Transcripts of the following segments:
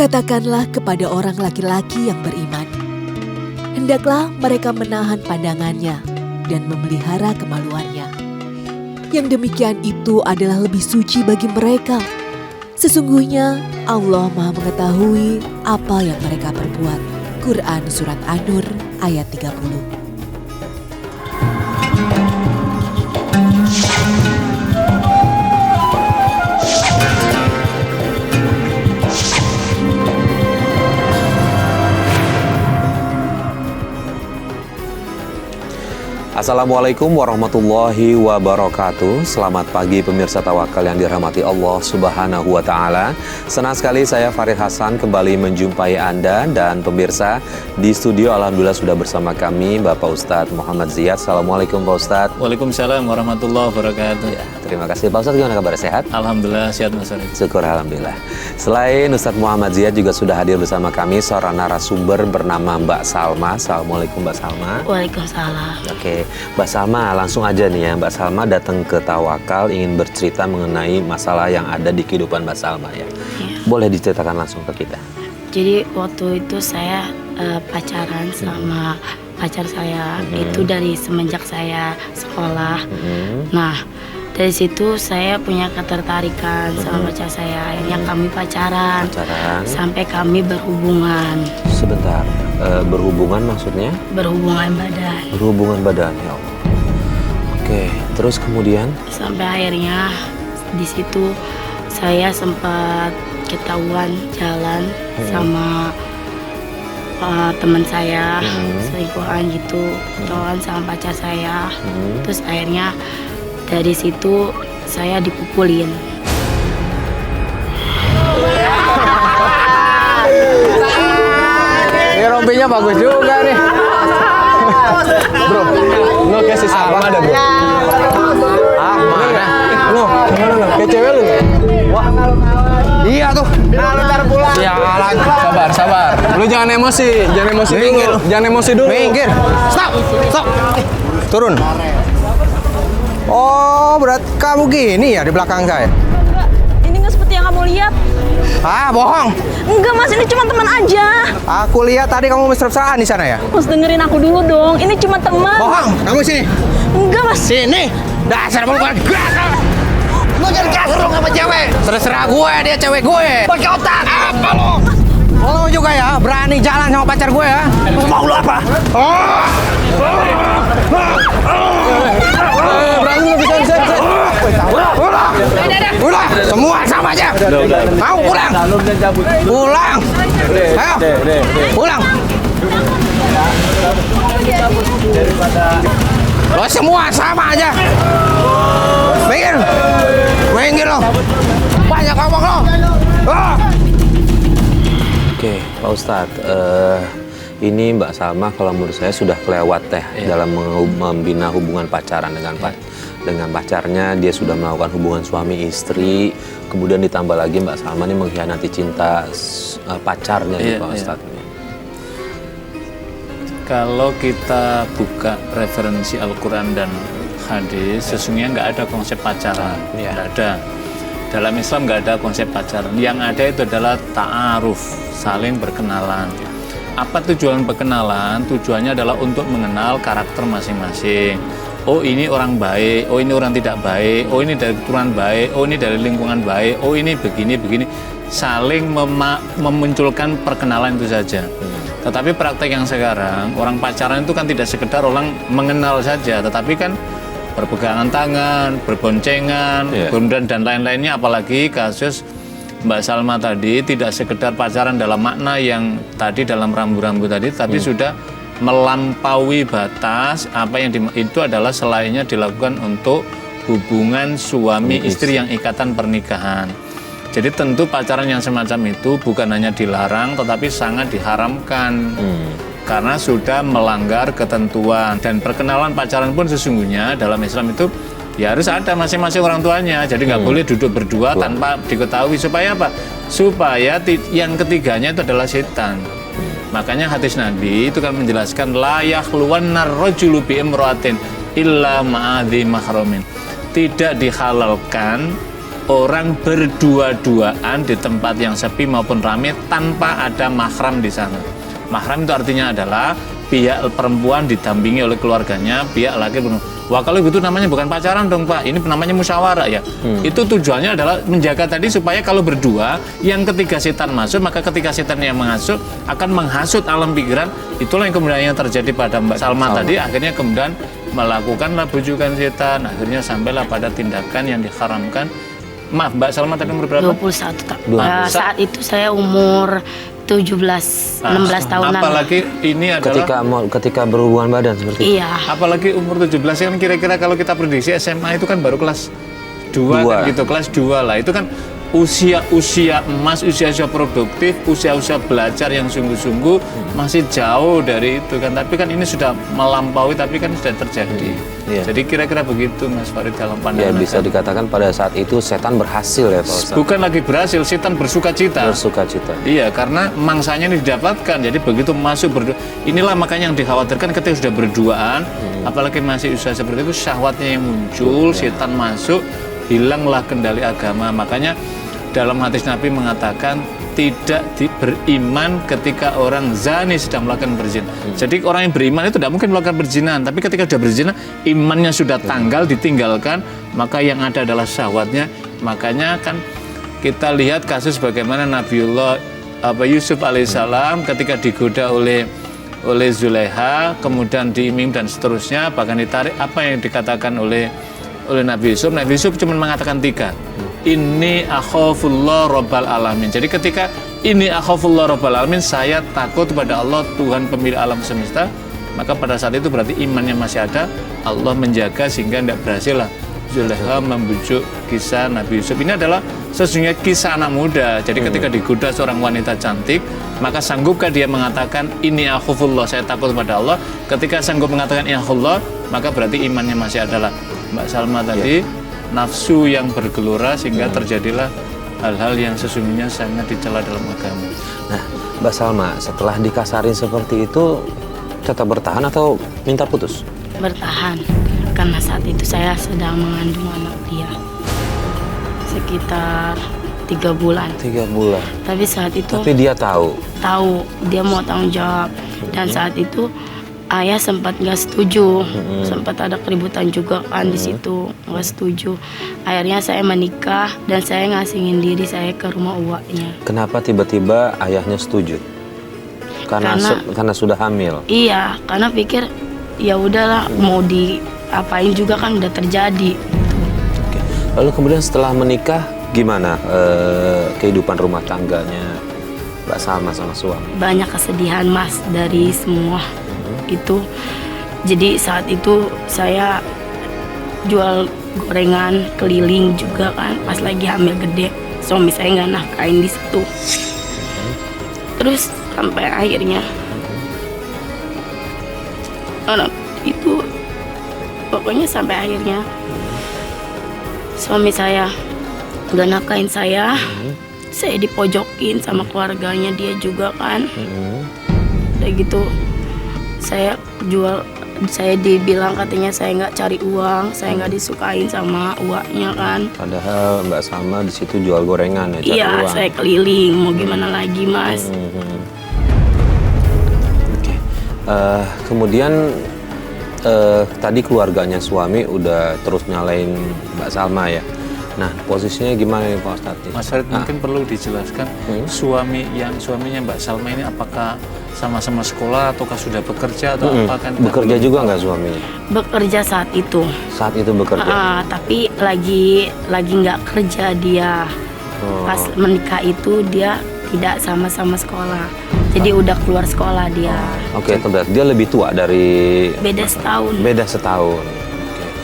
Katakanlah kepada orang laki-laki yang beriman, hendaklah mereka menahan pandangannya dan memelihara kemaluannya. Yang demikian itu adalah lebih suci bagi mereka. Sesungguhnya Allah Maha mengetahui apa yang mereka perbuat. Quran Surat An-Nur ayat 30. Assalamualaikum warahmatullahi wabarakatuh. Selamat pagi pemirsa Tawakal yang dirahmati Allah Subhanahu wa Ta'ala. Senang sekali saya Farid Hasan kembali menjumpai Anda dan pemirsa di studio. Alhamdulillah sudah bersama kami Bapak Ustadz Muhammad Ziyad. Assalamualaikum Pak Ustadz. Waalaikumsalam warahmatullahi wabarakatuh. Ya, terima kasih Pak Ustadz. Gimana kabar, sehat? Alhamdulillah sehat Mas Farid. Syukur Alhamdulillah. Selain Ustadz Muhammad Ziyad juga sudah hadir bersama kami seorang narasumber bernama Mbak Salma. Assalamualaikum Mbak Salma. Waalaikumsalam. Oke, Mbak Salma, langsung aja nih ya, Mbak Salma datang ke Tawakal ingin bercerita mengenai masalah yang ada di kehidupan Mbak Salma ya. Boleh diceritakan langsung ke kita. Jadi waktu itu saya pacaran sama pacar saya itu dari semenjak saya sekolah. Nah, dari situ saya punya ketertarikan sama pacar saya. Akhirnya kami pacaran sampai kami berhubungan. Sebentar, berhubungan maksudnya? Berhubungan badan. Berhubungan badan, ya Allah. Oke, terus kemudian? Sampai akhirnya di situ saya sempat ketahuan jalan sama teman saya, selingkuhan gitu, ketahuan sama pacar saya. Terus akhirnya dari situ saya dipukulin. Ini rompinya bagus juga nih. Bro, lu kayak si Salma ada bro. Ah, mana? Lu, kayak cewek lu. Wah, iya tuh. Nah, lu ntar pulang. Ya, sabar. Lu jangan emosi dulu. Jangan emosi dulu. Minggir. Stop. Turun. Oh, berarti kamu gini ya di belakang saya? Enggak, ini nggak seperti yang kamu lihat. Ah, bohong. Enggak mas, ini cuma teman aja. Aku lihat tadi kamu mesra-mesraan di sana ya? Mas dengerin aku dulu dong, ini cuma teman. Bohong, kamu sini. Enggak mas. Sini. Dasar perempuan kasar. Lu jangan kasar dong sama cewek. Terserah gue, dia cewek gue. Pakai otak. Apa lu? Lu juga ya, berani jalan sama pacar gue ya? Mau lu apa? Berani lu bisa. Udah, semua sama aja. Mau pulang? Pulang. Ayo, pulang. Lo semua sama aja. Minggir lo. Banyak ngomong lo. Oke, Pak Ustadz, ini Mbak Salma kalau menurut saya sudah kelewat dalam membina hubungan pacaran dengan pacarnya. Dia sudah melakukan hubungan suami istri, kemudian ditambah lagi Mbak Salma ini mengkhianati cinta pacarnya nih Pak Ustadz. Kalau kita buka referensi Al-Quran dan hadis, sesungguhnya nggak ada konsep pacaran, nggak ada. Dalam Islam nggak ada konsep pacaran. Yang ada itu adalah ta'aruf, saling berkenalan. Apa tujuan berkenalan? Tujuannya adalah untuk mengenal karakter masing-masing. Oh ini orang baik, oh ini orang tidak baik, oh ini dari keturunan baik, oh ini dari lingkungan baik, oh ini begini. Saling memunculkan perkenalan itu saja. Tetapi praktek yang sekarang, orang pacaran itu kan tidak sekedar orang mengenal saja, tetapi kan berpegangan tangan, berboncengan, kemudian dan lain-lainnya. Apalagi kasus Mbak Salma tadi tidak sekedar pacaran dalam makna yang tadi dalam rambu-rambu tadi, tapi sudah melampaui batas apa yang itu adalah selainnya dilakukan untuk hubungan suami istri yang ikatan pernikahan. Jadi tentu pacaran yang semacam itu bukan hanya dilarang tetapi sangat diharamkan. Karena sudah melanggar ketentuan. Dan perkenalan pacaran pun sesungguhnya dalam Islam itu ya harus ada masing-masing orang tuanya. Jadi nggak boleh duduk berdua tanpa diketahui. Supaya apa? Supaya yang ketiganya itu adalah setan. Makanya hadis Nabi itu kan menjelaskan la yakhluwannar rajulu bi imra'atin illa ma'adhi mahramin. Tidak dihalalkan orang berdua-duaan di tempat yang sepi maupun ramai tanpa ada mahram di sana. Mahram itu artinya adalah pihak perempuan didampingi oleh keluarganya, pihak laki wah kalau begitu namanya bukan pacaran dong Pak, ini namanya musyawarah ya. Itu tujuannya adalah menjaga tadi supaya kalau berdua, yang ketiga setan masuk, maka ketika setan yang masuk akan menghasut alam pikiran. Itulah yang kemudian yang terjadi pada Mbak Salma tadi, akhirnya kemudian melakukanlah bujukan setan, akhirnya sampailah pada tindakan yang diharamkan. Maaf, Mbak Salma tadi umur berapa? 21 tahun. Saat itu saya umur 16 tahunan. Apalagi ini adalah ketika berhubungan badan seperti itu. Iya. Apalagi umur 17 kan kira-kira kalau kita prediksi SMA itu kan baru kelas 2 kan gitu, kelas 2 lah. Itu kan usia emas, usia produktif, usia belajar yang sungguh-sungguh masih jauh dari itu kan. Tapi kan ini sudah melampaui, tapi kan sudah terjadi. Jadi kira-kira begitu Mas Farid dalam pandangan. Ya bisa dikatakan pada saat itu setan berhasil ya Pak Ustadz. Bukan lagi berhasil, setan bersukacita. Iya, karena mangsanya ini didapatkan. Jadi begitu masuk berdua, inilah makanya yang dikhawatirkan ketika sudah berduaan, apalagi masih usia seperti itu, syahwatnya yang muncul, setan masuk, hilanglah kendali agama. Makanya dalam hadis Nabi mengatakan tidak beriman ketika orang zani sedang melakukan berzina. Jadi orang yang beriman itu tidak mungkin melakukan perzinahan, tapi ketika sudah berzina, imannya sudah tanggal, ditinggalkan, maka yang ada adalah syahwatnya. Makanya kan kita lihat kasus bagaimana Nabiullah Yusuf alaihissalam ketika digoda oleh Zulaiha, kemudian diiming dan seterusnya, bahkan ditarik, apa yang dikatakan oleh Nabi Yusuf. Nabi Yusuf cuma mengatakan 3. Ini akhafullah rabbal alamin. Jadi ketika ini akhafullah rabbal alamin, saya takut kepada Allah Tuhan pemilik alam semesta, maka pada saat itu berarti imannya masih ada, Allah menjaga sehingga tidak berhasil lah Zulaiha membujuk kisah Nabi Yusuf. Ini adalah sesungguhnya kisah anak muda. Jadi ketika digoda seorang wanita cantik, maka sanggupkah dia mengatakan ini akhafullah, saya takut kepada Allah. Ketika sanggup mengatakan ini akhafullah, maka berarti imannya masih adalah Mbak Salma tadi, nafsu yang bergelora sehingga terjadilah hal-hal yang sesungguhnya sangat dicela dalam agama. Nah, Mbak Salma, setelah dikasarin seperti itu, tetap bertahan atau minta putus? Bertahan, karena saat itu saya sedang mengandung anak dia sekitar 3 bulan. 3 bulan. Tapi saat itu. Tapi dia tahu dia mau tanggung jawab. Dan saat itu ayah sempat nggak setuju, sempat ada keributan juga kan di situ, nggak setuju. Akhirnya saya menikah dan saya ngasihin diri saya ke rumah uaknya. Kenapa tiba-tiba ayahnya setuju? Karena sudah hamil. Iya, karena pikir ya udahlah, mau diapain juga kan udah terjadi. Oke. Lalu kemudian setelah menikah gimana kehidupan rumah tangganya Mbak Salma sama suami? Banyak kesedihan Mas dari semua itu. Jadi saat itu saya jual gorengan keliling juga kan, pas lagi hamil gede. Suami saya nggak nafkain di situ. Terus sampai akhirnya anak itu, pokoknya sampai akhirnya suami saya nggak nafkain saya. Saya dipojokin sama keluarganya dia juga kan. Kayak gitu. Saya dibilang katanya saya nggak cari uang, saya nggak disukain sama uaknya kan. Padahal Mbak Salma di situ jual gorengan ya, cari iya, uang. saya keliling, mau gimana lagi Mas. Oke. Kemudian tadi keluarganya suami udah terus nyalain Mbak Salma ya. Nah, posisinya gimana nih Pak Ustadz? Mas Farid, mungkin perlu dijelaskan suaminya Mbak Salma ini apakah sama-sama sekolah ataukah sudah bekerja atau apa kan? Bekerja juga nggak suaminya? Bekerja saat itu. Saat itu bekerja. Tapi lagi nggak kerja dia. Pas menikah itu dia tidak sama-sama sekolah. Jadi udah keluar sekolah dia. Oke, berarti dia lebih tua dari. Beda setahun. Oke.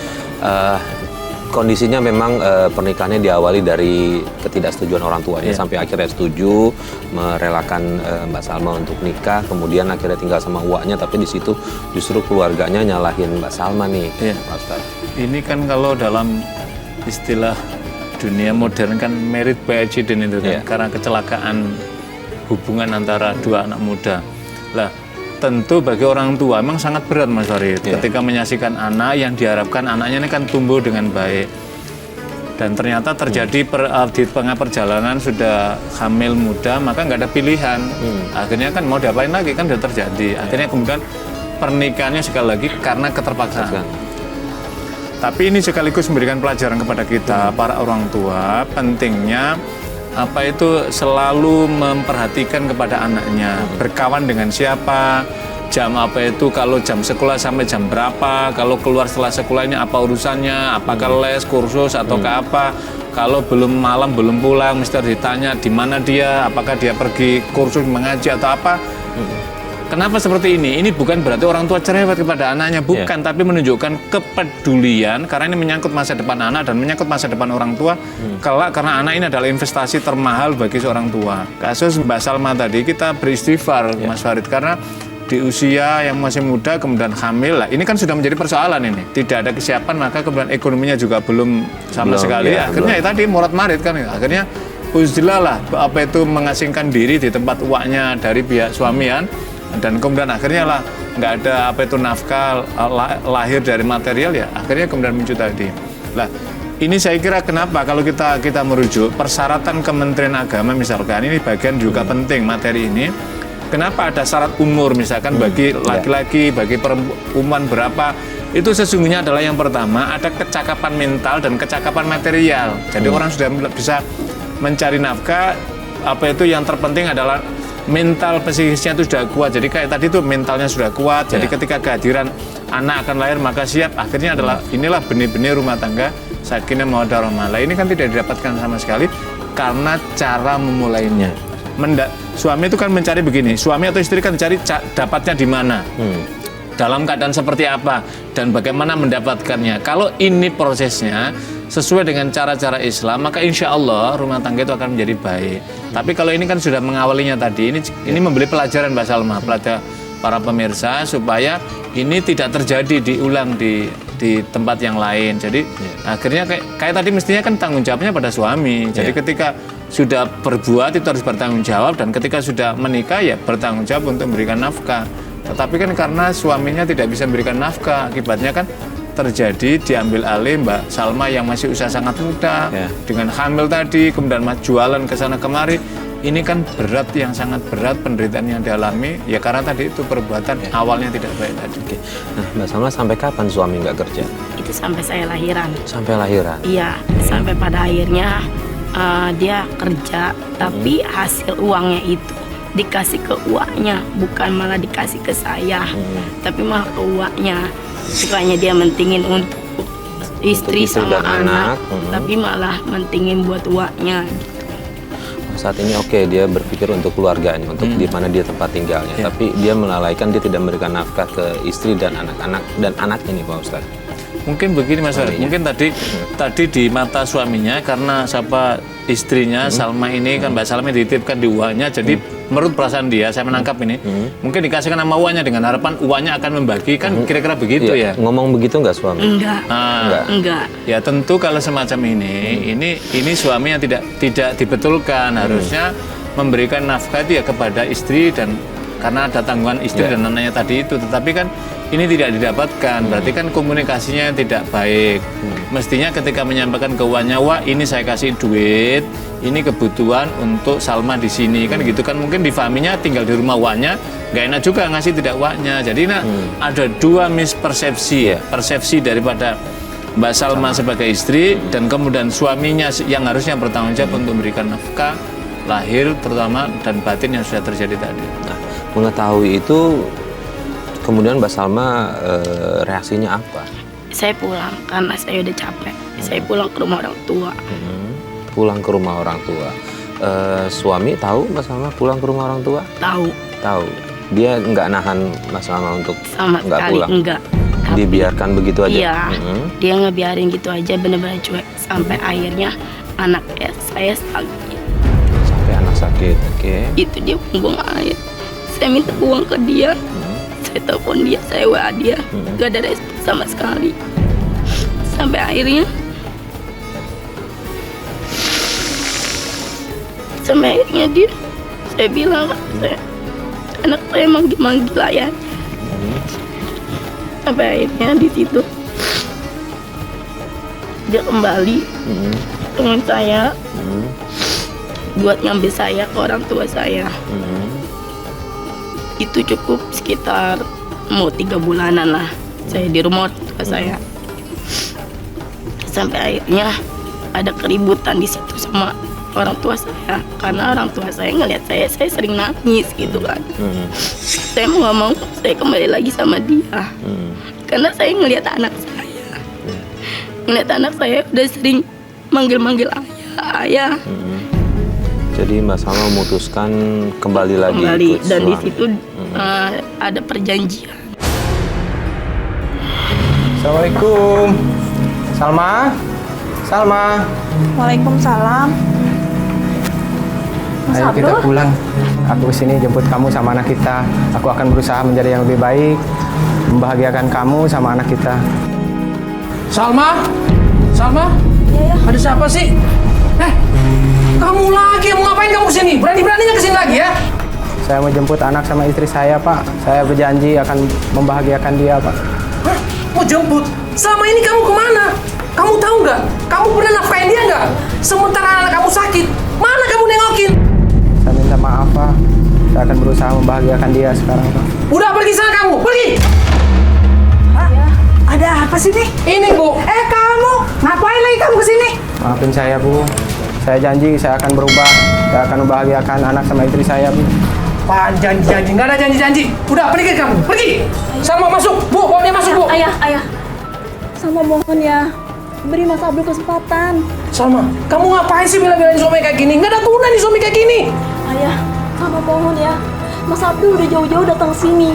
Kondisinya memang pernikahannya diawali dari ketidaksetujuan orang tuanya sampai akhirnya setuju merelakan Mbak Salma untuk nikah, kemudian akhirnya tinggal sama uaknya, tapi di situ justru keluarganya nyalahin Mbak Salma nih, Pak Ustadz. Ini kan kalau dalam istilah dunia modern kan married by accident itu kan, karena kecelakaan hubungan antara dua anak muda. Lah, tentu bagi orang tua memang sangat berat Mas Farid ketika menyaksikan anak yang diharapkan anaknya ini kan tumbuh dengan baik. Dan ternyata terjadi di tengah perjalanan sudah hamil muda, maka nggak ada pilihan. Akhirnya kan mau diapain lagi, kan sudah terjadi. Akhirnya kemudian pernikahannya sekali lagi karena keterpaksaan. Tapi ini sekaligus memberikan pelajaran kepada kita, para orang tua, pentingnya selalu memperhatikan kepada anaknya, berkawan dengan siapa, jam kalau jam sekolah sampai jam berapa, kalau keluar setelah sekolah ini apa urusannya, apakah les, kursus atau apa, kalau belum malam belum pulang mesti ditanya di mana dia, apakah dia pergi kursus mengaji atau apa. Kenapa seperti ini? Ini bukan berarti orang tua cerewet kepada anaknya, bukan, tapi menunjukkan kepedulian karena ini menyangkut masa depan anak dan menyangkut masa depan orang tua. Kelak karena anak ini adalah investasi termahal bagi seorang tua. Kasus Mbak Salma tadi kita beristighfar, Mas Farid, karena di usia yang masih muda kemudian hamil lah, ini kan sudah menjadi persoalan ini, tidak ada kesiapan, maka kemudian ekonominya juga belum sama sekali, akhirnya tadi morat marit kan, akhirnya uzdilah lah mengasingkan diri di tempat uaknya dari pihak suamian, dan kemudian akhirnya lah nggak ada nafkah lahir dari material, ya akhirnya kemudian muncul tadi lah. Ini saya kira kenapa kalau kita merujuk persyaratan Kementerian Agama misalkan, ini bagian juga penting materi ini. Kenapa ada syarat umur misalkan bagi laki-laki, bagi perempuan berapa? Itu sesungguhnya adalah yang pertama ada kecakapan mental dan kecakapan material. Jadi orang sudah bisa mencari nafkah, yang terpenting adalah mental psikisnya itu sudah kuat. Jadi kayak tadi tuh mentalnya sudah kuat. Jadi ketika kehadiran anak akan lahir maka siap. Akhirnya inilah benih-benih rumah tangga sakinah mawaddah warahmah. Ini kan tidak didapatkan sama sekali karena cara memulainya. Suami itu kan mencari begini, suami atau istri kan mencari dapatnya di mana, dalam keadaan seperti apa, dan bagaimana mendapatkannya. Kalau ini prosesnya sesuai dengan cara-cara Islam, maka insya Allah rumah tangga itu akan menjadi baik. Tapi kalau ini kan sudah mengawalinya tadi, ini memberi pelajaran Mbak Salma, para pemirsa, supaya ini tidak terjadi diulang di tempat yang lain. Jadi akhirnya kayak tadi mestinya kan tanggung jawabnya pada suami. Jadi ketika sudah berbuat itu harus bertanggung jawab, dan ketika sudah menikah ya bertanggung jawab untuk memberikan nafkah. Tetapi kan karena suaminya tidak bisa memberikan nafkah, akibatnya kan terjadi diambil alih Mbak Salma yang masih usia sangat muda dengan hamil tadi, kemudian jualan ke sana kemari. Ini kan berat, yang sangat berat penderitaan yang dialami ya karena tadi itu perbuatan awalnya tidak baik tadi. Nah, Mbak Salma sampai kapan suami nggak kerja? Itu sampai saya lahiran. Sampai lahiran? Iya, sampai pada akhirnya dia kerja, tapi hasil uangnya itu dikasih ke uaknya, bukan malah dikasih ke saya, tapi malah ke uaknya. Bukannya dia mentingin untuk istri sama anak, tapi malah mentingin buat uaknya. Saat ini dia berpikir untuk keluarganya, untuk di mana dia tempat tinggalnya, tapi dia melalaikan, dia tidak memberikan nafkah ke istri dan anak-anak dan anak ini, Pak Ustaz. Mungkin begini Mas Farid, mungkin tadi di mata suaminya karena istrinya Salma ini kan Mbak Salma dititipkan di uangnya, jadi menurut perasaan dia, saya menangkap ini, mungkin dikasihkan nama uangnya dengan harapan uangnya akan membagi, kan kira-kira begitu ya. Ngomong begitu nggak suami? Enggak. Ya tentu kalau semacam ini suami yang tidak dibetulkan, harusnya memberikan nafkah itu ya kepada istri, dan karena ada tanggungan istri dan anaknya tadi itu, tetapi kan ini tidak didapatkan, berarti kan komunikasinya tidak baik. Mestinya ketika menyampaikan ke uangnya, wah ini saya kasih duit, ini kebutuhan untuk Salma di sini, kan gitu kan, mungkin difahaminya tinggal di rumah uangnya, nggak enak juga ngasih tidak uangnya. Jadi ada dua mispersepsi, persepsi daripada Mbak Salma sebagai istri dan kemudian suaminya yang harusnya bertanggung jawab untuk memberikan nafkah lahir terutama dan batin yang sudah terjadi tadi. Nah, mengetahui itu kemudian Mbak Salma reaksinya apa? Saya pulang karena saya udah capek. Saya pulang ke rumah orang tua. Pulang ke rumah orang tua. Suami tahu Mbak Salma pulang ke rumah orang tua? Tahu. Dia nggak nahan Mbak Salma untuk nggak pulang? Enggak. Dibiarkan begitu aja? Iya, dia ngebiarin gitu aja, bener-bener cuek. Sampai akhirnya anak saya sakit. Sampai anak sakit, Itu dia buang air. Saya minta uang ke dia. Saya telepon dia, saya WA dia, gak ada respon sama sekali. Sampai akhirnya dia, saya bilang, anak saya manggil ayah. Sampai akhirnya di situ dia kembali dengan saya buat ngambil saya ke orang tua saya. Itu cukup sekitar mau 3 bulanan lah saya di rumah orang tua saya. Sampai akhirnya ada keributan di situ sama orang tua saya, karena orang tua saya ngelihat saya sering nangis gitu kan. Saya mau nggak mau saya kembali lagi sama dia, karena saya ngelihat anak saya udah sering manggil ayah. Jadi Mbak Salma memutuskan kembali lagi ikut Dan di suami. situ ada perjanjian. Assalamualaikum. Salma. Waalaikumsalam. Mas Ayo kita Abdul, pulang. Aku kesini jemput kamu sama anak kita. Aku akan berusaha menjadi yang lebih baik, membahagiakan kamu sama anak kita. Salma? Iya. Ada siapa sih? Kamu lagi, mau ngapain kamu kesini? Berani-beraninya kesini lagi ya? Saya mau jemput anak sama istri saya, Pak. Saya berjanji akan membahagiakan dia, Pak. Hah? Mau jemput? Selama ini kamu kemana? Kamu tahu nggak? Kamu pernah nafkahin dia nggak? Sementara anak kamu sakit, mana kamu nengokin? Saya minta maaf, Pak. Saya akan berusaha membahagiakan dia sekarang, Pak. Udah pergi sana kamu, pergi! Ada apa sih nih? Ini Bu, Kamu ngapain lagi kamu kesini? Maafin saya, Bu. Saya janji saya akan berubah. Saya akan membahagiakan anak sama istri saya, Bu. Pak, janji-janji, nggak ada janji-janji. Udah pergi kamu, pergi! Salma masuk, Bu, bawa dia masuk Bu. ayah. Sama mohon ya, beri Mas Abdul kesempatan. Salma, kamu ngapain sih bela-belain suami kayak gini? Nggak ada guna nih suami kayak gini. Ayah, sama mohon ya, Mas Abdul udah jauh-jauh datang sini.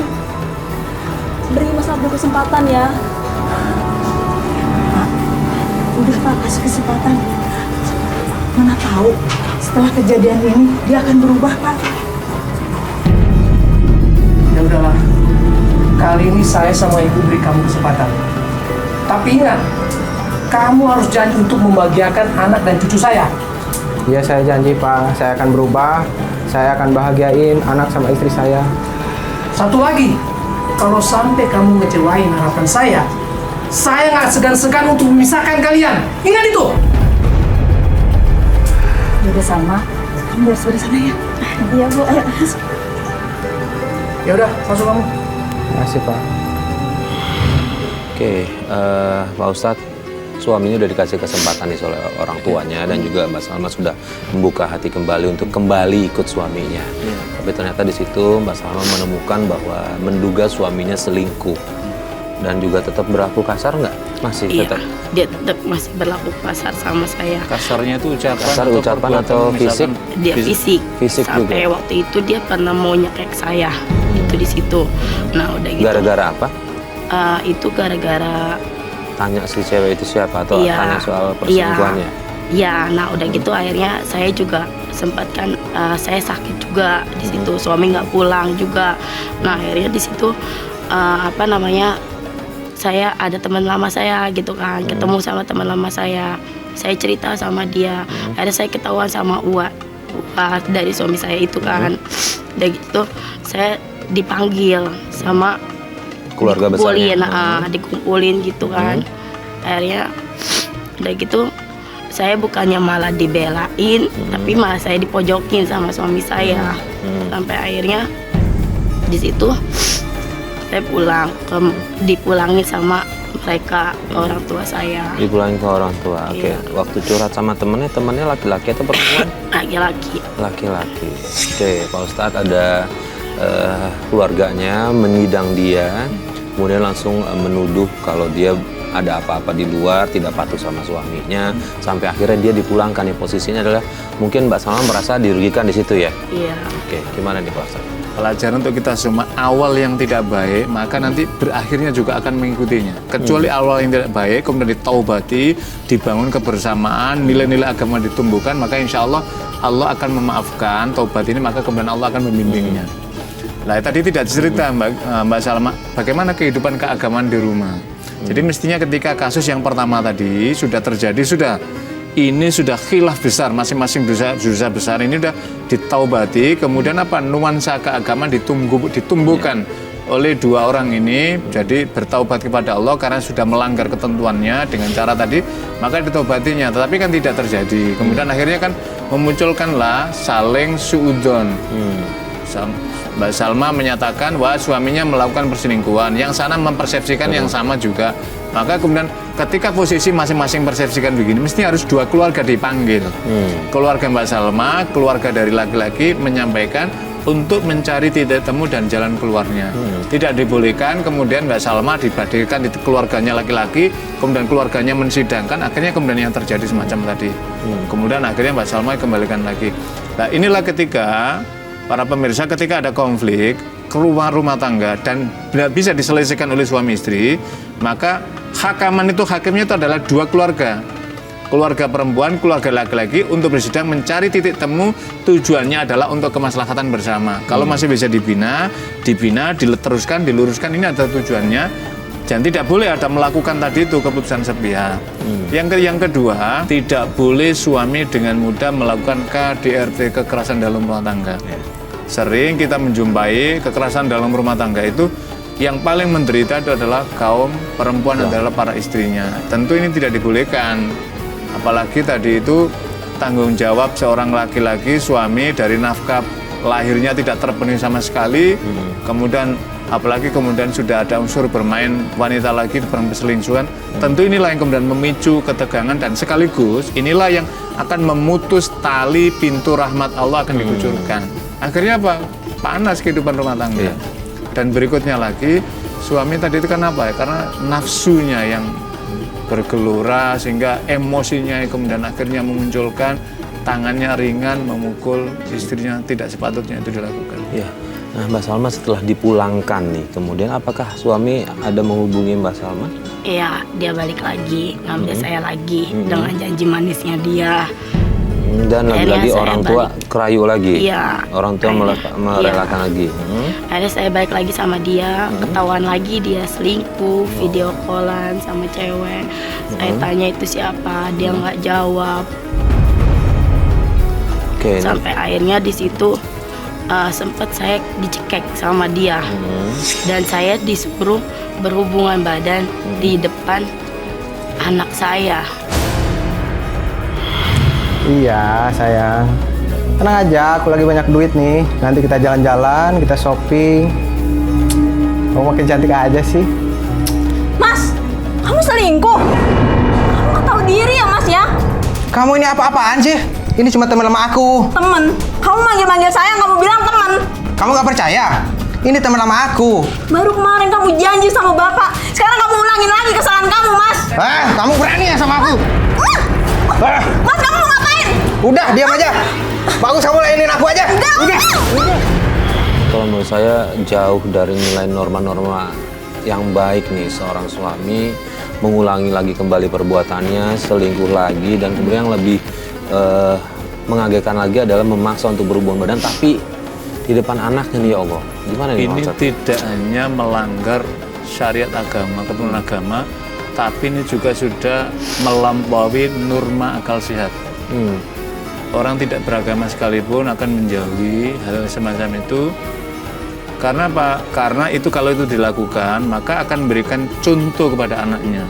Beri Mas Abdul kesempatan ya. Udah Pak, kasih kesempatan. Mana tahu setelah kejadian ini dia akan berubah Pak. Ya udahlah, kali ini saya sama ibu beri kamu kesempatan. Tapi ingat, kamu harus janji untuk membahagiakan anak dan cucu saya. Iya, saya janji, Pak. Saya akan berubah. Saya akan bahagiain anak sama istri saya. Satu lagi, kalau sampai kamu ngecewain harapan saya nggak segan-segan untuk memisahkan kalian. Ingat itu. Udah Salma, kamu harus di sana ya. Iya Bu, ayo. Ya udah, masuk kamu. Terima kasih, Pak. Oke, Pak Ustadz, suaminya udah dikasih kesempatan nih oleh orang tuanya dan juga Mbak Salma sudah membuka hati kembali untuk kembali ikut suaminya. Tapi ternyata di situ Mbak Salma menemukan bahwa menduga suaminya selingkuh dan juga tetap berlaku kasar nggak? Masih Iya, tetap dia tetap masih berlaku kasar sama saya. Kasarnya itu ucapan Kasar atau ucapan perbuatan, atau fisik? misalkan Dia fisik. Fisik Sampai juga? waktu itu dia pernah mau nyekek saya. Itu di situ. Nah, udah gitu. gara-gara apa? Itu gara-gara Tanya si cewek itu siapa atau Iya. tanya soal perselingkuhannya? Iya, nah udah gitu akhirnya saya juga sempat kan saya sakit juga di situ, suami nggak pulang juga. Nah akhirnya di situ saya ada teman lama saya gitu kan, ketemu sama teman lama saya cerita sama dia, akhirnya saya ketahuan sama Uwa dari suami saya itu kan. Udah gitu saya dipanggil sama Keluarga besarnya? dikumpulin gitu kan. Akhirnya udah gitu saya bukannya malah dibelain, tapi malah saya dipojokin sama suami saya. Sampai akhirnya di situ saya dipulangin sama mereka ke orang tua saya. Dipulangin ke orang tua. Oke. Iya. Waktu curhat sama temennya laki-laki atau perempuan? Laki-laki. Laki-laki. Oke, Pak Ustadz ada keluarganya menyidang dia, kemudian langsung menuduh kalau dia ada apa-apa di luar, tidak patuh sama suaminya, sampai akhirnya dia dipulangkan. Nih posisinya adalah mungkin Mbak Salma merasa dirugikan di situ ya. Iya. Oke, gimana nih Pak Ustadz? Pelajaran untuk kita semua, awal yang tidak baik maka nanti berakhirnya juga akan mengikutinya. Kecuali awal yang tidak baik kemudian ditaubati, dibangun kebersamaan, nilai-nilai agama ditumbuhkan, maka insya Allah Allah akan memaafkan taubat ini, maka kemudian Allah akan membimbingnya. Nah tadi tidak cerita Mbak Salma bagaimana kehidupan keagamaan di rumah. Jadi mestinya ketika kasus yang pertama tadi sudah terjadi, ini sudah khilaf besar, masing-masing dosa besar ini sudah ditaubati, kemudian nuansa keagamaan ditumbuhkan oleh dua orang ini, jadi bertaubat kepada Allah karena sudah melanggar ketentuannya dengan cara tadi, maka ditobatinya. Tetapi kan tidak terjadi. Kemudian akhirnya kan memunculkanlah saling suudon. Mbak Salma menyatakan bahwa suaminya melakukan perselingkuhan, yang sana mempersepsikan yang sama juga. Maka kemudian ketika posisi masing-masing persepsikan begini, mesti harus dua keluarga dipanggil. Keluarga Mbak Salma, keluarga dari laki-laki menyampaikan untuk mencari titik temu dan jalan keluarnya. Tidak dibolehkan kemudian Mbak Salma dibadilkan di keluarganya laki-laki, kemudian keluarganya mensidangkan, akhirnya kemudian yang terjadi semacam tadi. Kemudian akhirnya Mbak Salma kembalikan lagi. Nah, inilah ketika para pemirsa, ketika ada konflik keluar rumah tangga dan tidak bisa diselesaikan oleh suami istri, maka hakimnya itu adalah dua keluarga. Keluarga perempuan, keluarga laki-laki untuk bersidang mencari titik temu, tujuannya adalah untuk kemaslahatan bersama. Kalau masih bisa dibina, diluruskan, ini ada tujuannya. Dan tidak boleh ada melakukan tadi itu keputusan sepihak. Yang kedua, tidak boleh suami dengan mudah melakukan KDRT, kekerasan dalam rumah tangga. Sering kita menjumpai kekerasan dalam rumah tangga itu yang paling menderita itu adalah kaum perempuan, adalah para istrinya. Tentu ini tidak dibolehkan. Apalagi tadi itu tanggung jawab seorang laki-laki, suami, dari nafkah lahirnya tidak terpenuhi sama sekali. Kemudian apalagi kemudian sudah ada unsur bermain wanita lagi, berselingkuhan. Tentu inilah yang kemudian memicu ketegangan dan sekaligus inilah yang akan memutus tali pintu rahmat Allah akan dikucurkan. Akhirnya apa? Panas kehidupan rumah tangga. Dan berikutnya lagi, suami tadi itu kan apa ya? Karena nafsunya yang bergelora sehingga emosinya kemudian akhirnya memunculkan tangannya ringan memukul istrinya, tidak sepatutnya itu dilakukan. Iya. Nah, Mbak Salma setelah dipulangkan nih, kemudian apakah suami ada menghubungi Mbak Salma? Iya, dia balik lagi, ngambil saya lagi dengan janji manisnya dia. Dan lagi-lagi orang tua kerayu lagi? Iya. Orang tua merelakan lagi? Akhirnya saya balik lagi sama dia, ketahuan lagi dia selingkuh, video callan sama cewek. Saya tanya itu siapa, dia nggak jawab. Sampai akhirnya di situ sempat saya dicekek sama dia dan saya disuruh berhubungan badan di depan anak saya. Iya sayang, tenang aja, aku lagi banyak duit nih. Nanti kita jalan-jalan, kita shopping. Kamu makin cantik aja sih. Mas, kamu selingkuh? Kamu nggak tahu diri ya Mas ya? Kamu ini apa-apaan sih? Ini cuma teman lama aku. Temen? Kamu manggil-manggil saya, kamu bilang temen. Kamu nggak percaya? Ini teman lama aku. Baru kemarin kamu janji sama bapak, sekarang kamu ulangin lagi kesalahan kamu, Mas. Kamu berani ya sama aku? Mas, kamu mau ngapain? Udah, diam aja. Bagus kamu layanin aku aja. Udah. Kalau menurut saya jauh dari nilai norma-norma yang baik nih seorang suami mengulangi lagi kembali perbuatannya, selingkuh lagi, dan kemudian yang lebih mengagetkan lagi adalah memaksa untuk berhubungan badan tapi di depan anaknya nih, ya Allah. Gimana nih? Ini tidak hanya melanggar syariat agama, keturunan agama, tapi ini juga sudah melampaui norma akal sehat. Orang tidak beragama sekalipun akan menjauhi hal semacam itu. Karena apa? Karena itu kalau itu dilakukan, maka akan memberikan contoh kepada anaknya.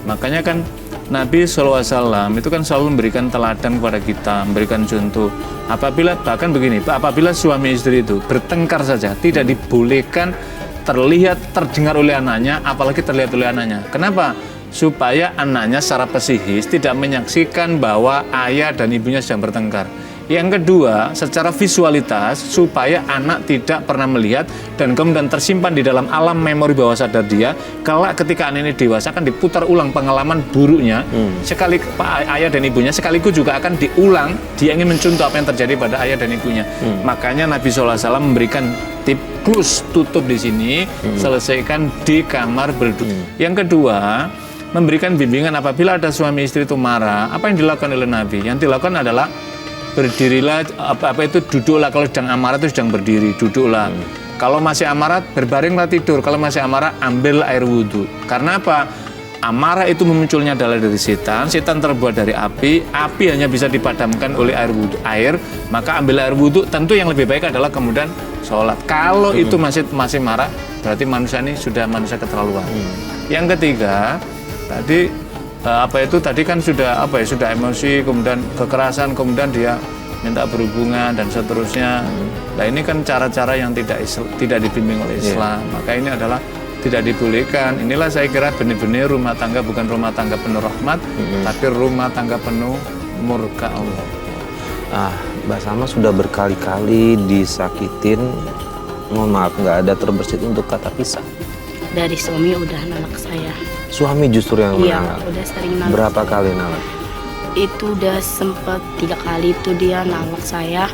Makanya kan Nabi SAW itu kan selalu memberikan teladan kepada kita, memberikan contoh. Bahkan begini, apabila suami istri itu bertengkar saja, tidak dibolehkan terdengar oleh anaknya, apalagi terlihat oleh anaknya. Kenapa? Supaya anaknya secara psikis tidak menyaksikan bahwa ayah dan ibunya sedang bertengkar. Yang kedua, secara visualitas, supaya anak tidak pernah melihat dan kemudian tersimpan di dalam alam memori bawah sadar dia, kelak ketika anak ini dewasa akan diputar ulang pengalaman buruknya, sekali ayah dan ibunya, sekaligus juga akan diulang, dia ingin mencontoh apa yang terjadi pada ayah dan ibunya. Makanya Nabi SAW memberikan tip close, tutup di sini, selesaikan di kamar berdua. Yang kedua, memberikan bimbingan apabila ada suami istri itu marah, apa yang dilakukan oleh Nabi? Yang dilakukan adalah berdirilah, duduklah. Kalau sedang amarah itu sedang berdiri, duduklah. Kalau masih amarah, berbaringlah tidur. Kalau masih amarah, ambil air wudhu. Karena apa? amarah itu memunculnya adalah dari setan terbuat dari api hanya bisa dipadamkan oleh air, maka ambil air wudhu, tentu yang lebih baik adalah kemudian sholat. Kalau itu masih marah, berarti manusia ini sudah manusia keterlaluan. Yang ketiga, tadi kan sudah emosi, kemudian kekerasan, kemudian dia minta berhubungan dan seterusnya. Nah ini kan cara-cara yang tidak dibimbing oleh Islam, maka ini adalah tidak dibolehkan. Inilah saya kira benih-benih rumah tangga bukan rumah tangga penuh rahmat, tapi rumah tangga penuh murka Allah. Mbak Salma sudah berkali-kali disakitin, mohon maaf nggak ada terbersit untuk kata pisah. Dari suami udah nolak saya. Suami justru yang Iya, menolak. udah sering nolak. Berapa kali nolak? Itu udah sempet 3 kali itu dia nolak saya.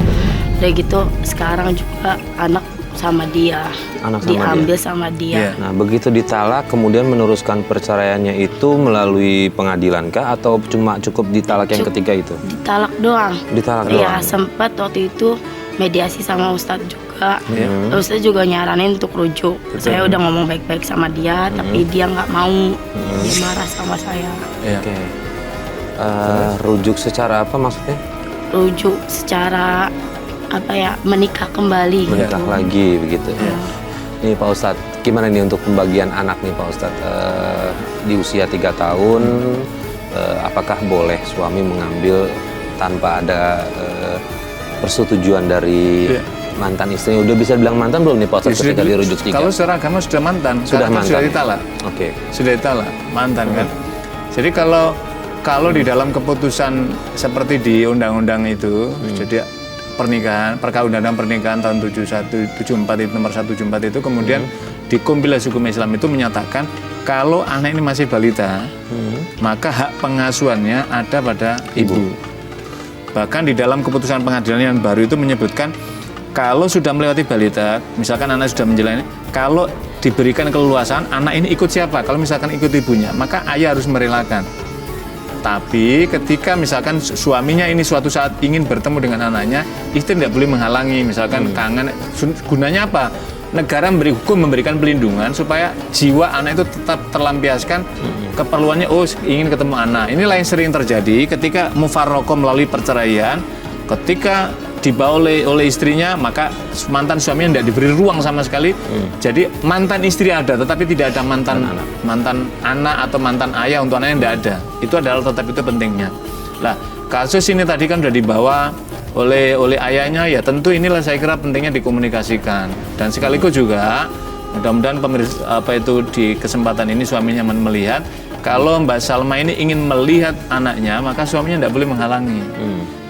Udah gitu sekarang juga anak sama dia, diambil sama dia. Nah, begitu ditalak, kemudian meneruskan perceraiannya itu melalui pengadilan kah atau cuma cukup ditalak yang ketiga itu? Ditalak doang. Ditalak Iya, doang. sempat waktu itu mediasi sama Ustadz juga. Ustadz juga nyaranin untuk rujuk. Saya udah ngomong baik-baik sama dia, tapi dia nggak mau. Dia marah sama saya. Oke. Rujuk secara apa maksudnya? Rujuk secara menikah kembali. Menikah gitu. lagi begitu. Nih Pak Ustadz, gimana nih untuk pembagian anak nih Pak Ustadz? Di usia 3 tahun, apakah boleh suami mengambil tanpa ada persetujuan dari mantan istrinya? Udah bisa bilang mantan belum nih Pak Ustadz ketika dirujuk 3? Kalau secara agama sudah mantan, sudah mantan. Sudah ditalak. Oke. Sudah ditalak, mantan kan. Jadi kalau di dalam keputusan seperti di undang-undang itu, jadi undang-undang pernikahan tahun 74 itu nomor 174 itu kemudian di kompilasi hukum Islam itu menyatakan kalau anak ini masih balita, maka hak pengasuhannya ada pada ibu. Bahkan di dalam keputusan pengadilan yang baru itu menyebutkan kalau sudah melewati balita, misalkan anak sudah menjalani, kalau diberikan keleluasaan, anak ini ikut siapa? Kalau misalkan ikut ibunya, maka ayah harus merelakan. Tapi ketika misalkan suaminya ini suatu saat ingin bertemu dengan anaknya, istri tidak boleh menghalangi, misalkan kangen. Gunanya apa? Negara memberikan pelindungan supaya jiwa anak itu tetap terlampiaskan keperluannya, ingin ketemu anak. Inilah yang sering terjadi ketika mufarroqah melalui perceraian, ketika dibawa oleh istrinya, maka mantan suaminya tidak diberi ruang sama sekali. Jadi mantan istri ada, tetapi tidak ada mantan anak atau mantan ayah untuk anaknya, tidak ada. Itu adalah tetap itu pentingnya. Lah, kasus ini tadi kan sudah dibawa oleh ayahnya, ya tentu inilah saya kira pentingnya dikomunikasikan. Dan sekaligus juga mudah-mudahan pemirsa di kesempatan ini suaminya melihat kalau Mbak Salma ini ingin melihat anaknya, maka suaminya tidak boleh menghalangi.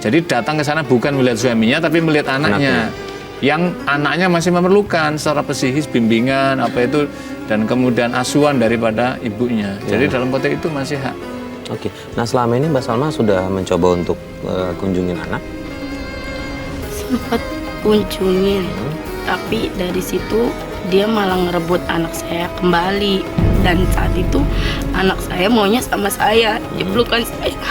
Jadi datang ke sana bukan melihat suaminya, tapi melihat anaknya. Yang anaknya masih memerlukan secara psikis bimbingan dan kemudian asuhan daripada ibunya. Jadi dalam konteks itu masih hak. Oke. Nah selama ini Mbak Salma sudah mencoba untuk kunjungin anak? Sempat kunjungin, tapi dari situ dia malah ngerebut anak saya kembali. Dan saat itu anak saya maunya sama saya, dia pelukan saya.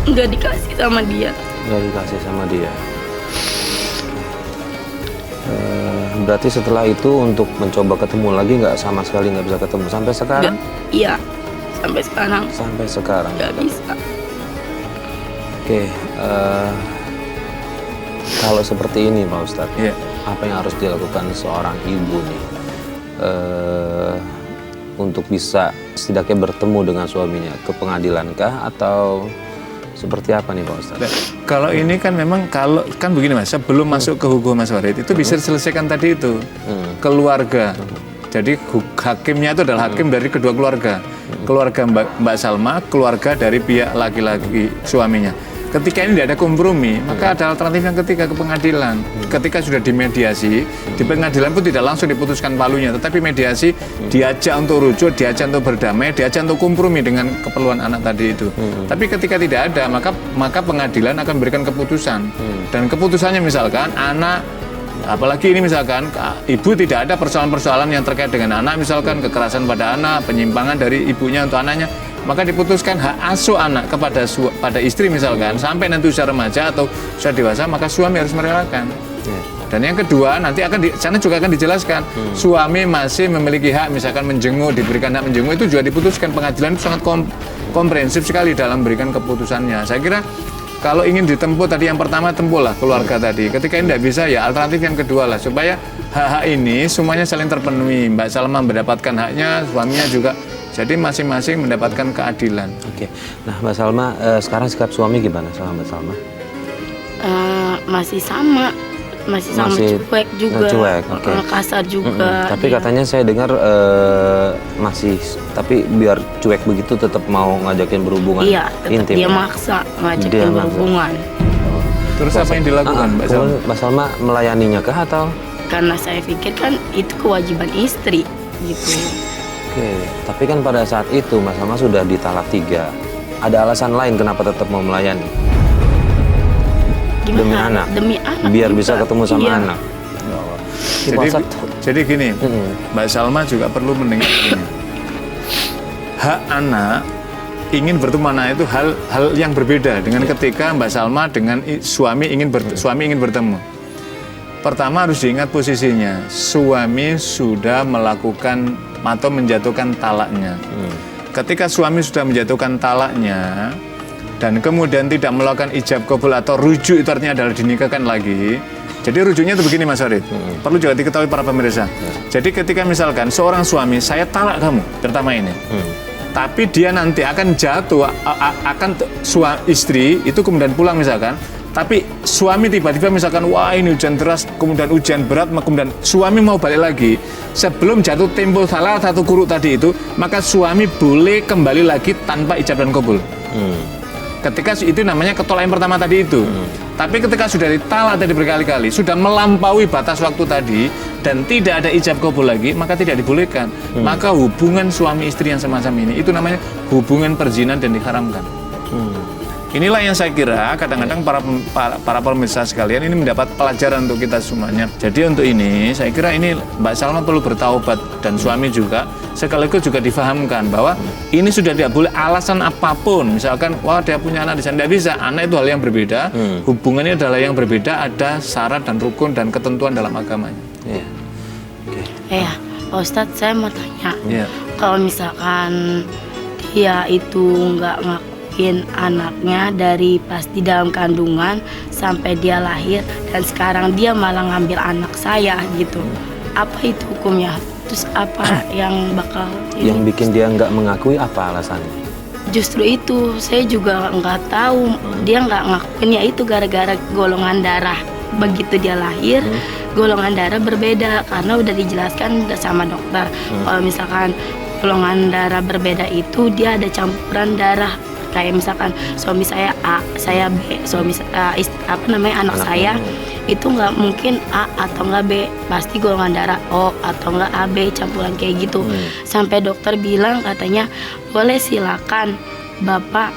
Nggak dikasih sama dia. Nggak dikasih sama dia. Berarti setelah itu untuk mencoba ketemu lagi sama sekali nggak bisa ketemu sampai sekarang? Iya, sampai sekarang. Sampai sekarang. Nggak bisa. Oke, kalau seperti ini Pak Ustadz, apa yang harus dilakukan seorang ibu nih untuk bisa setidaknya bertemu dengan suaminya? Ke pengadilan kah atau seperti apa nih Pak Ustadz? Nah, kalau ini kan memang kan begini Mas, sebelum masuk ke hukum Mas Warid itu bisa diselesaikan tadi itu keluarga. Jadi hakimnya itu adalah hakim dari kedua keluarga. Keluarga Mbak Salma, keluarga dari pihak laki-laki suaminya. Ketika ini tidak ada kompromi, maka ada alternatif yang ketiga, ke pengadilan. Ketika sudah dimediasi, di pengadilan pun tidak langsung diputuskan palunya, tetapi mediasi diajak untuk rujuk, diajak untuk berdamai, diajak untuk kompromi dengan keperluan anak tadi itu. Tapi ketika tidak ada, maka pengadilan akan memberikan keputusan. Dan keputusannya misalkan anak, apalagi ini misalkan ibu tidak ada persoalan-persoalan yang terkait dengan anak, misalkan kekerasan pada anak, penyimpangan dari ibunya untuk anaknya, maka diputuskan hak asuh anak pada istri misalkan sampai nanti usia remaja atau usia dewasa, maka suami harus merelakan. Dan yang kedua, nanti sana juga akan dijelaskan, suami masih memiliki hak, misalkan menjenguk, diberikan hak menjenguk, itu juga diputuskan. Pengadilan itu sangat komprehensif sekali dalam memberikan keputusannya. Saya kira kalau ingin ditempuh tadi yang pertama, tempuhlah keluarga tadi. Ketika ini tidak bisa, ya alternatif yang kedua lah, supaya hak-hak ini semuanya saling terpenuhi. Mbak Salma mendapatkan haknya, suaminya juga. Jadi masing-masing mendapatkan keadilan. Oke. Nah, Mbak Salma, sekarang sikap suami gimana sama Mbak Salma? Masih sama cuek juga, cuek, oke. Kasar juga. Tapi katanya saya dengar tapi biar cuek begitu tetap mau ngajakin berhubungan intim. Dia maksa ngajakin berhubungan. Terus apa yang dilakukan Mbak Salma? Mbak Salma melayaninya kah atau? Karena saya pikir kan itu kewajiban istri gitu. Oke, tapi kan pada saat itu Mbak Salma sudah ditalak 3. Ada alasan lain kenapa tetap mau melayani? Gimana? Demi anak biar juga. Bisa ketemu sama anak. Jadi gini, Mbak Salma juga perlu mendengar ini. Hak anak ingin bertemu anak itu hal yang berbeda dengan ketika Mbak Salma dengan suami ingin bertemu. Pertama harus diingat posisinya, suami sudah melakukan atau menjatuhkan talaknya. Ketika suami sudah menjatuhkan talaknya dan kemudian tidak melakukan ijab qabul atau rujuk, itu artinya adalah dinikahkan lagi. Jadi rujuknya itu begini Mas Farid, perlu juga diketahui para pemirsa. Jadi ketika misalkan seorang suami, saya talak kamu, pertama ini, tapi dia nanti akan jatuh, istri itu kemudian pulang misalkan, tapi suami tiba-tiba misalkan, wah ini hujan deras, kemudian hujan berat, kemudian suami mau balik lagi, sebelum jatuh tempo salah satu kuruk tadi itu, maka suami boleh kembali lagi tanpa ijab dan qabul. Ketika itu namanya ketolak yang pertama tadi itu. Tapi ketika sudah ditalak tadi berkali-kali, sudah melampaui batas waktu tadi dan tidak ada ijab qabul lagi, maka tidak dibolehkan. Maka hubungan suami istri yang semacam ini itu namanya hubungan perzinahan dan diharamkan. Inilah yang saya kira kadang-kadang para pemirsa sekalian ini mendapat pelajaran untuk kita semuanya. Jadi untuk ini saya kira ini Mbak Salma perlu bertaubat dan suami juga, sekaligus juga difahamkan bahwa ini sudah tidak boleh alasan apapun. Misalkan wah dia punya anak di sana, tidak bisa. Anak itu hal yang berbeda, hubungannya adalah yang berbeda, ada syarat dan rukun dan ketentuan dalam agamanya. Pak Ustadz, saya mau tanya, kalau misalkan dia itu nggak ngakuin anaknya dari pas di dalam kandungan sampai dia lahir dan sekarang dia malah ngambil anak saya gitu, apa itu hukumnya? Terus apa yang bakal yang bikin dia nggak mengakui, apa alasannya? Justru itu saya juga nggak tahu. Dia nggak ngakuin ya itu gara-gara golongan darah. Begitu dia lahir golongan darah berbeda karena udah dijelaskan sama dokter. Kalau misalkan golongan darah berbeda itu dia ada campuran darah. Kayak misalkan suami saya A, saya B, anak saya itu nggak mungkin A atau nggak B, pasti golongan darah O atau nggak AB, campuran kayak gitu. Sampai dokter bilang katanya boleh silakan Bapak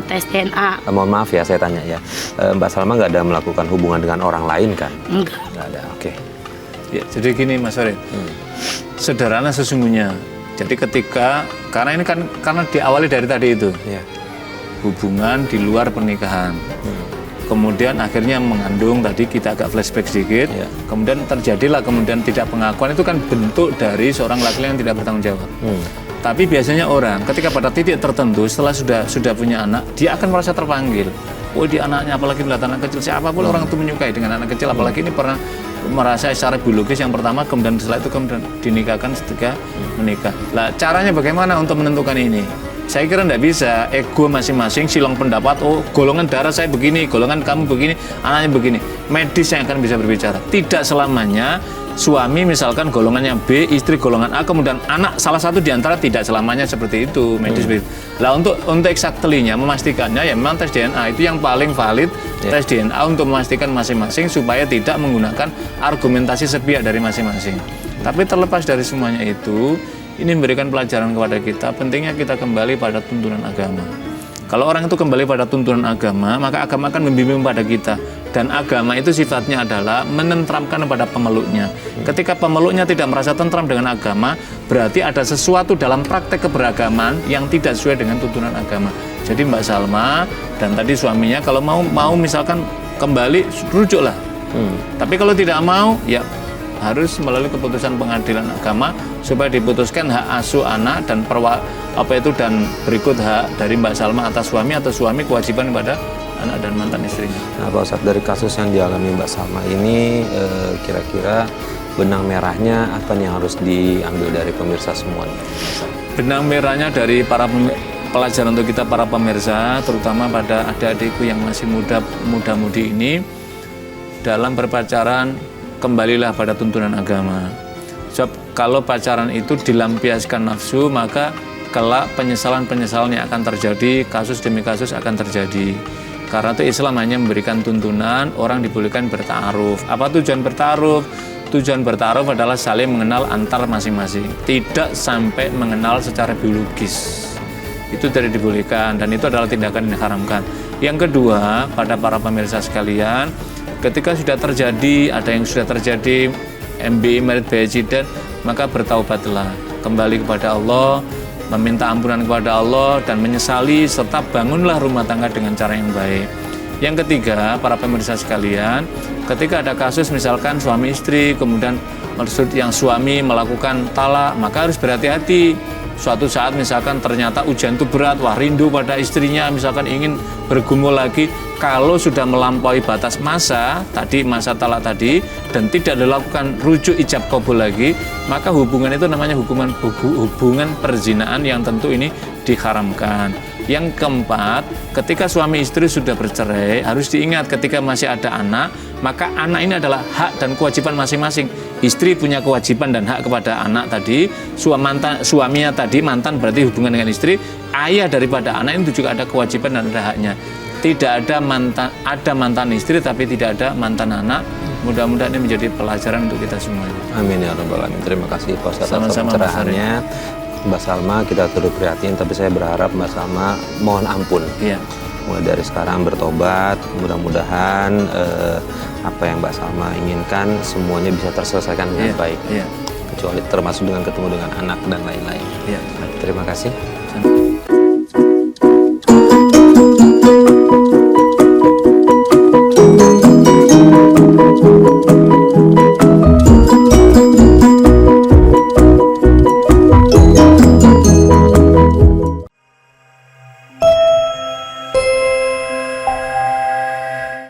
tes DNA. Mohon maaf ya saya tanya ya, Mbak Salma nggak ada melakukan hubungan dengan orang lain kan? Enggak. Nggak ada, oke. Ya, jadi gini Mas Farid, sederhana sesungguhnya. Jadi karena ini kan karena diawali dari tadi itu, hubungan di luar pernikahan, kemudian akhirnya mengandung, tadi kita agak flashback sedikit, kemudian terjadilah kemudian tidak pengakuan, itu kan bentuk dari seorang laki-laki yang tidak bertanggung jawab. Tapi biasanya orang ketika pada titik tertentu setelah sudah punya anak, dia akan merasa terpanggil. Oh dia anaknya, apalagi melihat anak kecil, siapapun orang itu menyukai dengan anak kecil, apalagi ini pernah merasa secara biologis yang pertama, kemudian setelah itu kemudian dinikahkan ketika menikah. Lah caranya bagaimana untuk menentukan ini? Saya kira tidak bisa, ego masing-masing silong pendapat, oh golongan darah saya begini, golongan kamu begini, anaknya begini. Medis yang akan bisa berbicara. Tidak selamanya suami misalkan golongannya B, istri golongan A, kemudian anak salah satu di antara, tidak selamanya seperti itu medis. Lah untuk exactly-nya, memastikannya ya memang tes DNA itu yang paling valid, tes DNA untuk memastikan masing-masing supaya tidak menggunakan argumentasi sepihak dari masing-masing. Tapi terlepas dari semuanya itu, ini memberikan pelajaran kepada kita, pentingnya kita kembali pada tuntunan agama. Kalau orang itu kembali pada tuntunan agama, maka agama akan membimbing pada kita. Dan agama itu sifatnya adalah menentramkan kepada pemeluknya. Ketika pemeluknya tidak merasa tentram dengan agama, berarti ada sesuatu dalam praktek keberagaman yang tidak sesuai dengan tuntunan agama. Jadi Mbak Salma dan tadi suaminya kalau mau misalkan kembali, rujuklah. Tapi kalau tidak mau, ya harus melalui keputusan pengadilan agama supaya diputuskan hak asuh anak dan dan berikut hak dari Mbak Salma atas suami atau suami kewajiban kepada anak dan mantan istrinya. Nah, Pak Ustadz, dari kasus yang dialami Mbak Salma ini kira-kira benang merahnya apa nih yang harus diambil dari pemirsa semuanya? Benang merahnya dari pelajaran untuk kita para pemirsa, terutama pada adik-adikku yang masih muda-mudi ini, dalam berpacaran kembalilah pada tuntunan agama. Sebab kalau pacaran itu dilampiaskan nafsu, maka kelak penyesalan-penyesalan yang akan terjadi, kasus demi kasus akan terjadi. Karena itu Islam hanya memberikan tuntunan, orang dibolehkan bertaaruf. Apa tujuan bertaaruf? Tujuan bertaaruf adalah saling mengenal antar masing-masing, tidak sampai mengenal secara biologis. Itu tidak dibolehkan dan itu adalah tindakan yang diharamkan. Yang kedua, pada para pemirsa sekalian, ketika sudah terjadi, ada yang sudah terjadi MBI married by accident, maka bertaubatlah, kembali kepada Allah, meminta ampunan kepada Allah dan menyesali serta bangunlah rumah tangga dengan cara yang baik. Yang ketiga, para pemirsa sekalian, ketika ada kasus misalkan suami istri, kemudian maksud yang suami melakukan talak, maka harus berhati-hati. Suatu saat misalkan ternyata ujian itu berat, wah rindu pada istrinya, misalkan ingin bergumul lagi, kalau sudah melampaui batas masa talak tadi, dan tidak dilakukan rujuk ijab qabul lagi, maka hubungan itu namanya hubungan perzinaan yang tentu ini diharamkan. Yang keempat, ketika suami istri sudah bercerai, harus diingat ketika masih ada anak, maka anak ini adalah hak dan kewajiban masing-masing. Istri punya kewajiban dan hak kepada anak tadi, suaminya tadi, mantan berarti hubungan dengan istri, ayah daripada anak itu juga ada kewajiban dan ada haknya. Tidak ada mantan istri tapi tidak ada mantan anak. Mudah-mudahan ini menjadi pelajaran untuk kita semuanya. Amin ya rabbal alamin. Terima kasih Pak Ustadz atas pencerahannya. Mbak Salma, kita turut prihatin, tapi saya berharap Mbak Salma mohon ampun. Iya. Mulai dari sekarang bertobat, mudah-mudahan apa yang Mbak Salma inginkan semuanya bisa terselesaikan dengan baik. Iya. Kecuali termasuk dengan ketemu dengan anak dan lain-lain. Iya. Terima kasih.